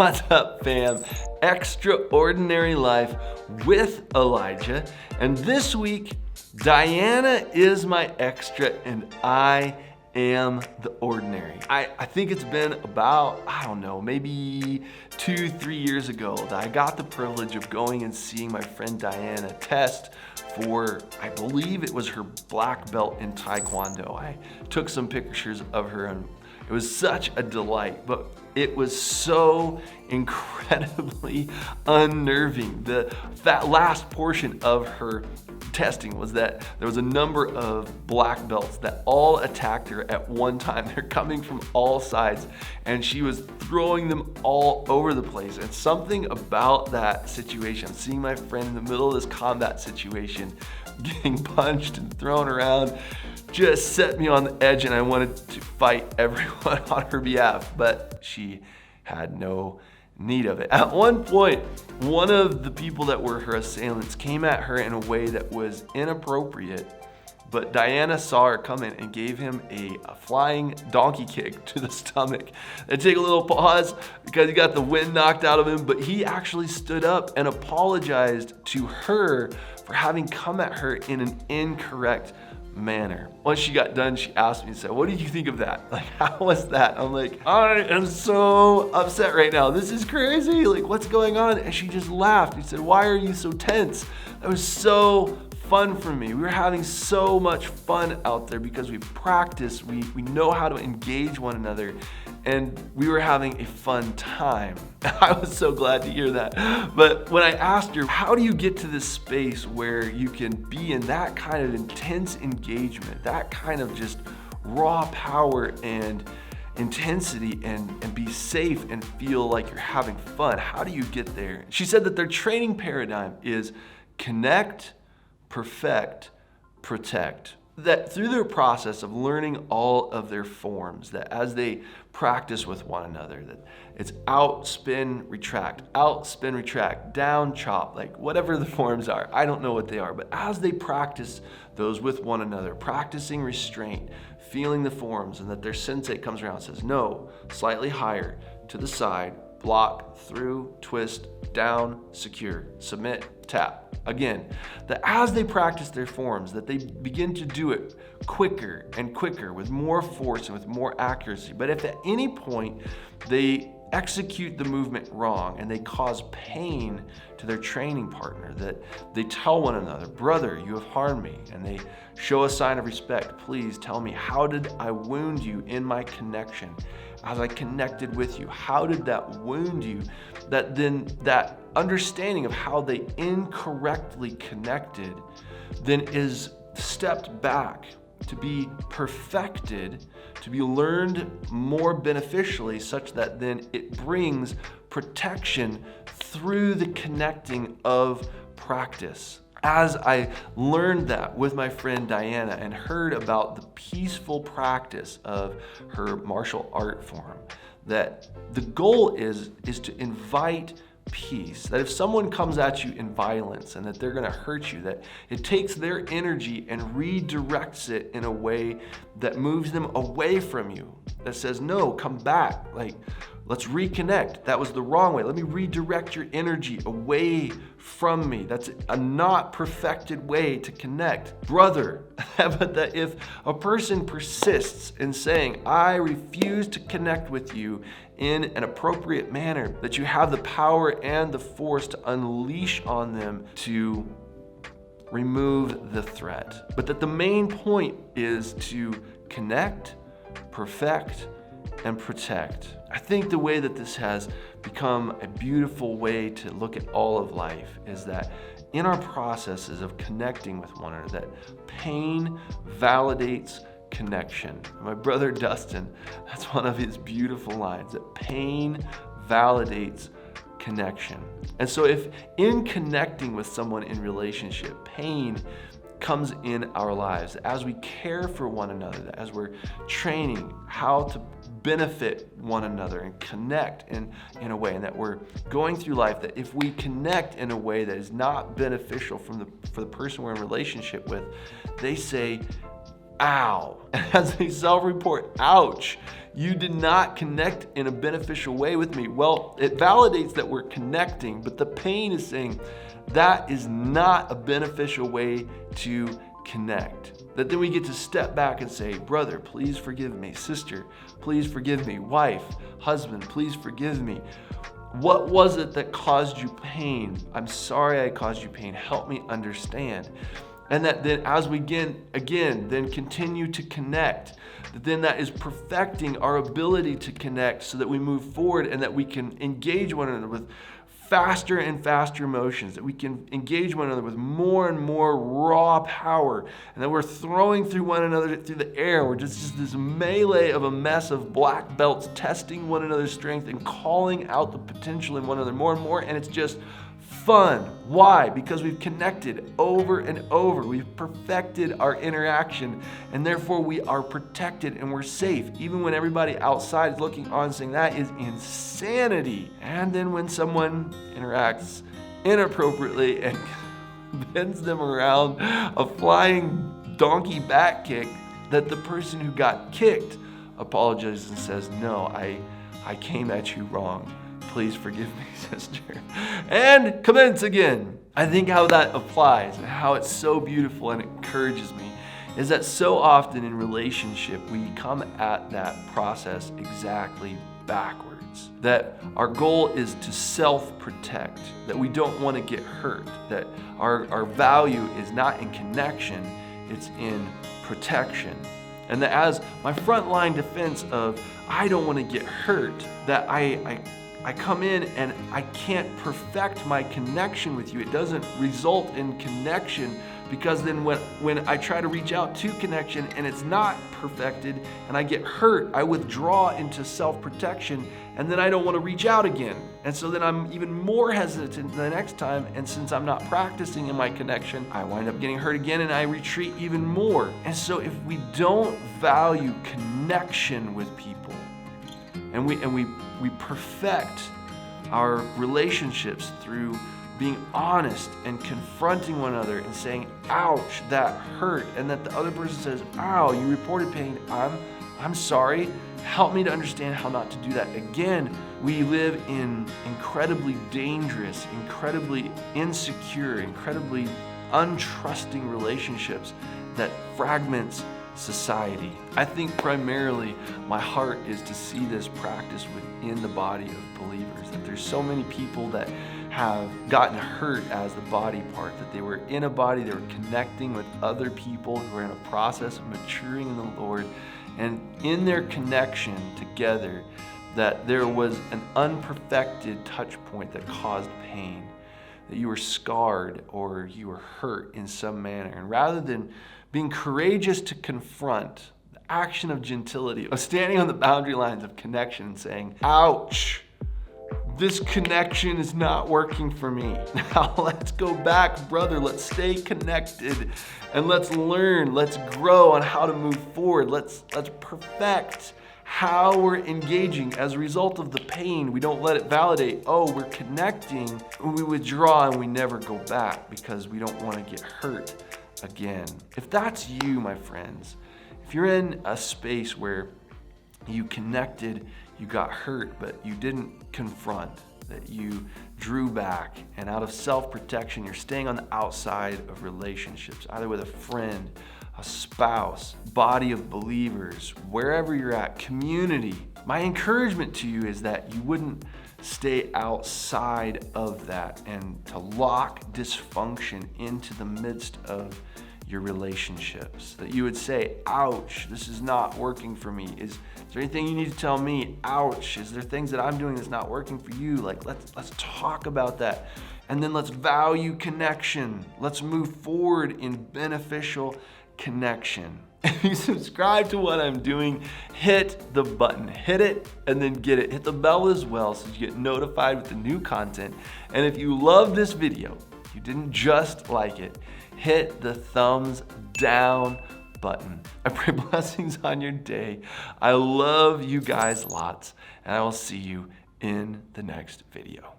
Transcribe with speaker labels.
Speaker 1: What's up, fam? Extraordinary Life with Elijah. And this week, Diana is my extra and I am the ordinary. I think it's been about, maybe 2-3 years ago that I got the privilege of going and seeing my friend Diana test for, I believe it was her black belt in Taekwondo. I took some pictures of her and it was such a delight, but it was so incredibly unnerving. That last portion of her testing was that there was a number of black belts that all attacked her at one time. They're coming from all sides and she was throwing them all over the place. And something about that situation, seeing my friend in the middle of this combat situation, getting punched and thrown around, just set me on the edge, and I wanted to fight everyone on her behalf, but she had no need of it. At one point, one of the people that were her assailants came at her in a way that was inappropriate, but Diana saw her coming and gave him a flying donkey kick to the stomach. I'd take a little pause because he got the wind knocked out of him, but he actually stood up and apologized to her for having come at her in an incorrect manner. Once she got done, she asked me and said, "What did you think of that? Like, how was that?" I'm like, "I am so upset right now. This is crazy. Like, what's going on?" And she just laughed. She said, "Why are you so tense?" That was so fun for me. We were having so much fun out there because we practice, we know how to engage one another, and we were having a fun time. I was so glad to hear that. But when I asked her, how do you get to this space where you can be in that kind of intense engagement, that kind of just raw power and intensity and be safe and feel like you're having fun? How do you get there? She said that their training paradigm is connect, perfect, protect. That through their process of learning all of their forms, that as they practice with one another, that it's out, spin, retract, down, chop, like whatever the forms are. I don't know what they are, but as they practice those with one another, practicing restraint, feeling the forms, and that their sensei comes around and says, "No, slightly higher, to the side, block, through, twist, down, secure, submit, tap." Again, that as they practice their forms, that they begin to do it quicker and quicker with more force and with more accuracy. But if at any point they execute the movement wrong and they cause pain to their training partner, that they tell one another, "Brother, you have harmed me," and they show a sign of respect. "Please tell me, how did I wound you in my connection? As I connected with you, how did that wound you?" That then that understanding of how they incorrectly connected then is stepped back to be perfected, to be learned more beneficially, such that then it brings protection through the connecting of practice. As I learned that with my friend Diana and heard about the peaceful practice of her martial art form, that the goal is to invite peace. That if someone comes at you in violence and that they're going to hurt you, that it takes their energy and redirects it in a way that moves them away from you, that says, "No, come back. Like, let's reconnect. That was the wrong way. Let me redirect your energy away from me." That's a not perfected way to connect, brother. But that if a person persists in saying, "I refuse to connect with you in an appropriate manner," that you have the power and the force to unleash on them to remove the threat. But that the main point is to connect, perfect, and protect. I think the way that this has become a beautiful way to look at all of life is that in our processes of connecting with one another, that pain validates connection. My brother Dustin, that's one of his beautiful lines, that pain validates connection. And so if in connecting with someone in relationship, pain comes in our lives, as we care for one another, as we're training how to benefit one another and connect in a way, and that we're going through life, that if we connect in a way that is not beneficial for the person we're in relationship with, they say, ow. As they self-report, ouch, you did not connect in a beneficial way with me. Well, it validates that we're connecting, but the pain is saying that is not a beneficial way to connect. That then we get to step back and say, brother, please forgive me. Sister, please forgive me. Wife, husband, please forgive me. What was it that caused you pain? I'm sorry I caused you pain. Help me understand. And that then as we then continue to connect, then that is perfecting our ability to connect so that we move forward and that we can engage one another with faster and faster emotions, that we can engage one another with more and more raw power, and that we're throwing through one another through the air. We're just this melee of a mess of black belts testing one another's strength and calling out the potential in one another more and more, and it's just fun. Why? Because we've connected over and over. We've perfected our interaction, and therefore we are protected and we're safe, even when everybody outside is looking on saying that is insanity. And then when someone interacts inappropriately and bends them around a flying donkey back kick, that the person who got kicked apologizes and says, no, I came at you wrong. Please forgive me, sister. And commence again. I think how that applies and how it's so beautiful and encourages me is that so often in relationship, we come at that process exactly backwards. That our goal is to self-protect, that we don't want to get hurt, that our value is not in connection, it's in protection. And that as my frontline defense of, I don't want to get hurt, that I come in and I can't perfect my connection with you. It doesn't result in connection because then when I try to reach out to connection and it's not perfected and I get hurt, I withdraw into self-protection and then I don't want to reach out again. And so then I'm even more hesitant the next time, and since I'm not practicing in my connection, I wind up getting hurt again and I retreat even more. And so if we don't value connection with people, and we perfect our relationships through being honest and confronting one another and saying, ouch, that hurt, and that the other person says, ow, you reported pain, I'm sorry, help me to understand how not to do that again. We live in incredibly dangerous, incredibly insecure, incredibly untrusting relationships that fragments society. I think primarily my heart is to see this practice within the body of believers, that there's so many people that have gotten hurt as the body part, that they were in a body, they were connecting with other people who were in a process of maturing in the Lord, and in their connection together, that there was an unperfected touch point that caused pain, that you were scarred or you were hurt in some manner. And rather than being courageous to confront the action of gentility, of standing on the boundary lines of connection and saying, ouch, this connection is not working for me. Now let's go back, brother. Let's stay connected and let's learn, let's grow on how to move forward. Let's perfect how we're engaging. As a result of the pain, we don't let it validate, oh, we're connecting, we withdraw and we never go back because we don't want to get hurt again. If that's you, my friends, if you're in a space where you connected, you got hurt, but you didn't confront, that you drew back, and out of self-protection, you're staying on the outside of relationships, either with a friend, a spouse, body of believers, wherever you're at, community. My encouragement to you is that you wouldn't stay outside of that and to lock dysfunction into the midst of your relationships. That you would say, ouch, this is not working for me. Is there anything you need to tell me? Ouch, is there things that I'm doing that's not working for you? Like, let's talk about that. And then let's value connection. Let's move forward in beneficial connection. If you subscribe to what I'm doing, hit the button, hit it, and then get it. Hit the bell as well so you get notified with the new content. And if you love this video, you didn't just like it, hit the thumbs down button. I pray blessings on your day. I love you guys lots, and I will see you in the next video.